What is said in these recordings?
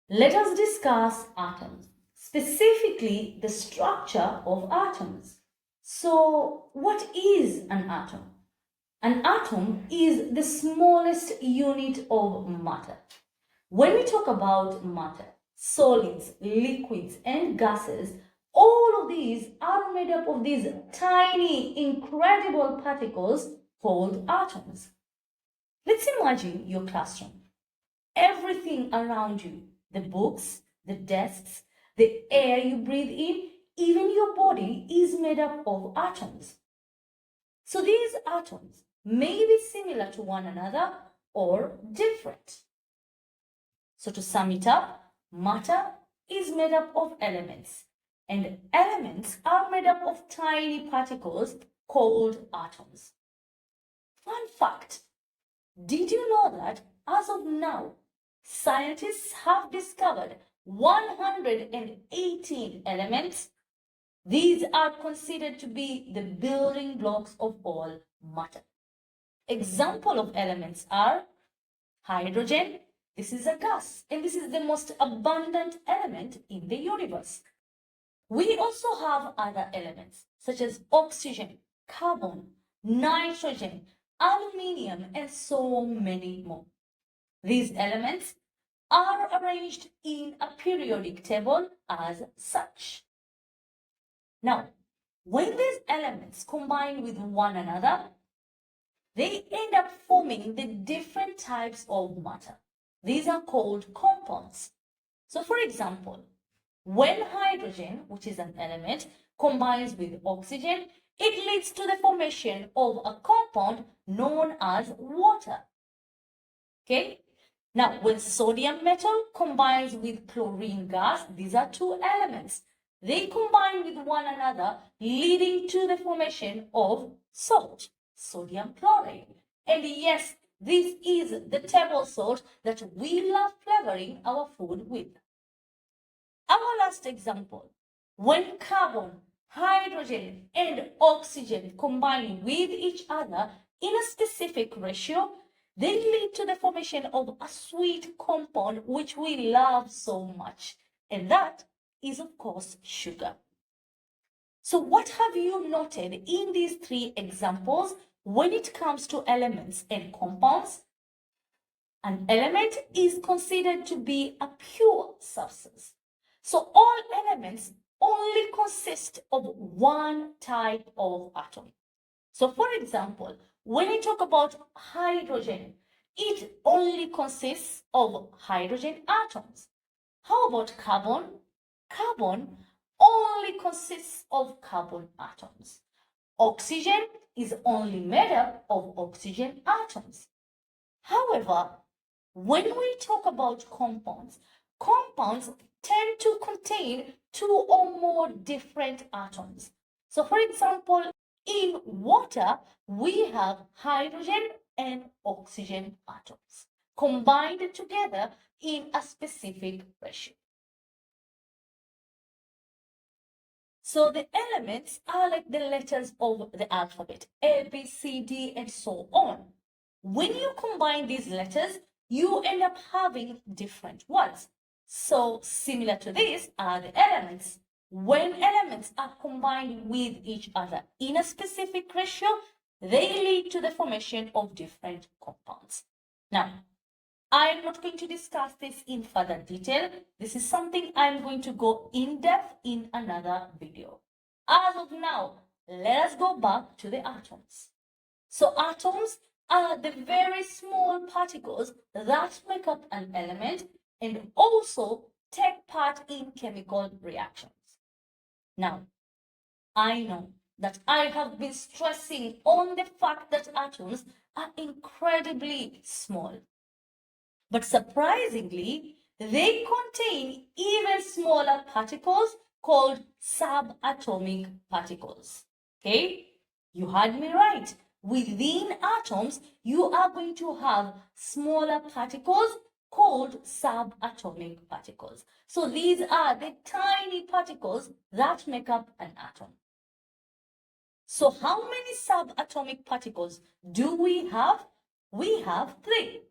Let us discuss atoms, specifically the structure of atoms. So, what is an atom? An atom is the smallest unit of matter. When we talk about matter, solids, liquids, and gases, all of these are made up of these tiny, incredible particles called atoms. Let's imagine your classroom. Everything around you, the books, the desks, the air you breathe in, even your body is made up of atoms. So these atoms may be similar to one another or different. So to sum it up, matter is made up of elements, and elements are made up of tiny particles called atoms. Fun fact, did you know that as of now, scientists have discovered 118 elements? These are considered to be the building blocks of all matter. Example of elements are hydrogen. This is a gas, and this is the most abundant element in the universe. We also have other elements such as oxygen, carbon, nitrogen, aluminium, and so many more. These elements are arranged in a periodic table as such. Now, when these elements combine with one another, they end up forming the different types of matter. These are called compounds. So for example, when hydrogen, which is an element, combines with oxygen, it leads to the formation of a compound known as water. Okay? Now, when sodium metal combines with chlorine gas, these are two elements. They combine with one another, leading to the formation of salt, sodium chloride. And yes, this is the table salt that we love flavoring our food with. Our last example, when carbon, hydrogen, and oxygen combine with each other in a specific ratio, they lead to the formation of a sweet compound which we love so much. And that is, of course, sugar. So what have you noted in these three examples when it comes to elements and compounds? An element is considered to be a pure substance. So all elements only consist of one type of atom. So for example, when we talk about hydrogen, it only consists of hydrogen atoms. How about carbon? Carbon only consists of carbon atoms. Oxygen is only made up of oxygen atoms. However, when we talk about compounds, compounds tend to contain two or more different atoms. So for example, in water, we have hydrogen and oxygen atoms combined together in a specific ratio. So the elements are like the letters of the alphabet, A, B, C, D, and so on. When you combine these letters, you end up having different words. So similar to this are the elements. When elements are combined with each other in a specific ratio, they lead to the formation of different compounds. Now, I'm not going to discuss this in further detail. This is something I'm going to go in depth in another video. As of now, let us go back to the atoms. So atoms are the very small particles that make up an element and also take part in chemical reactions. Now, I know that I have been stressing on the fact that atoms are incredibly small. But surprisingly, they contain even smaller particles called subatomic particles. Okay? You heard me right. Within atoms, you are going to have smaller particles called subatomic particles. So these are the tiny particles that make up an atom. So how many subatomic particles do we have? We have three: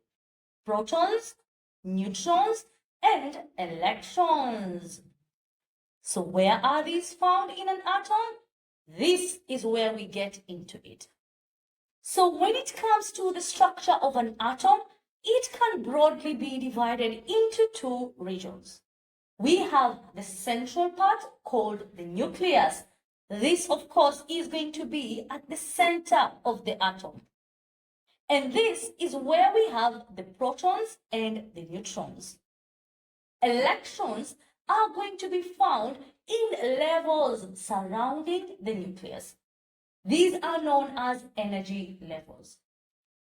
protons, neutrons, and electrons. So where are these found in an atom? This is where we get into it. So when it comes to the structure of an atom, it can broadly be divided into two regions. We have the central part called the nucleus. This, of course, is going to be at the center of the atom. And this is where we have the protons and the neutrons. Electrons are going to be found in levels surrounding the nucleus. These are known as energy levels.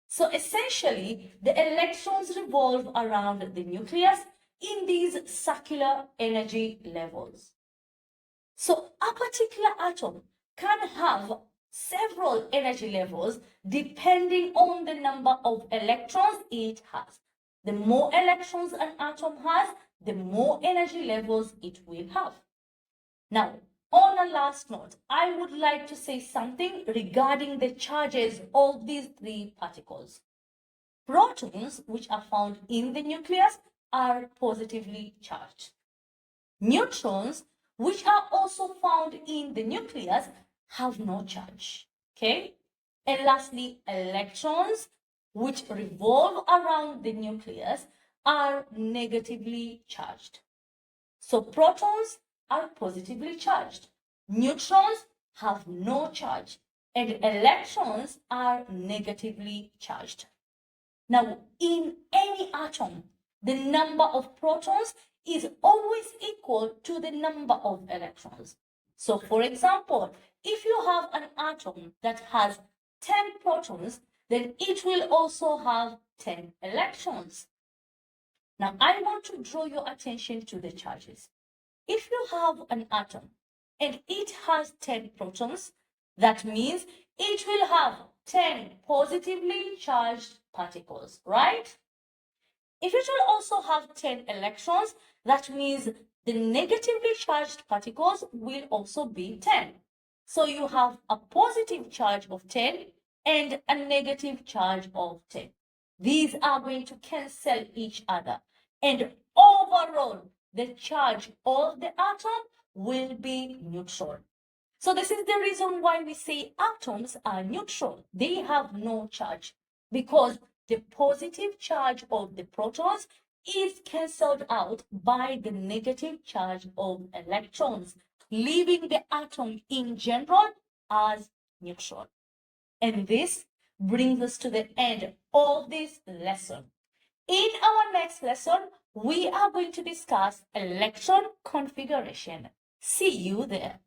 So essentially, the electrons revolve around the nucleus in these circular energy levels. So a particular atom can have several energy levels depending on the number of electrons it has. The more electrons an atom has, the more energy levels it will have. Now, on a last note, I would like to say something regarding the charges of these three particles. Protons, which are found in the nucleus, are positively charged. Neutrons, which are also found in the nucleus, have no charge. Okay? And lastly, electrons, which revolve around the nucleus, are negatively charged. So protons are positively charged. Neutrons have no charge, and electrons are negatively charged. Now, in any atom, the number of protons is always equal to the number of electrons. So, for example, if you have an atom that has 10 protons, then it will also have 10 electrons. Now, I want to draw your attention to the charges. If you have an atom and it has 10 protons, that means it will have 10 positively charged particles, right? If it will also have 10 electrons, that means the negatively charged particles will also be 10. So you have a positive charge of 10 and a negative charge of 10. These are going to cancel each other, and overall, the charge of the atom will be neutral. So this is the reason why we say atoms are neutral. They have no charge because the positive charge of the protons is cancelled out by the negative charge of electrons, leaving the atom in general as neutral. And this brings us to the end of this lesson. In our next lesson, we are going to discuss electron configuration. See you there.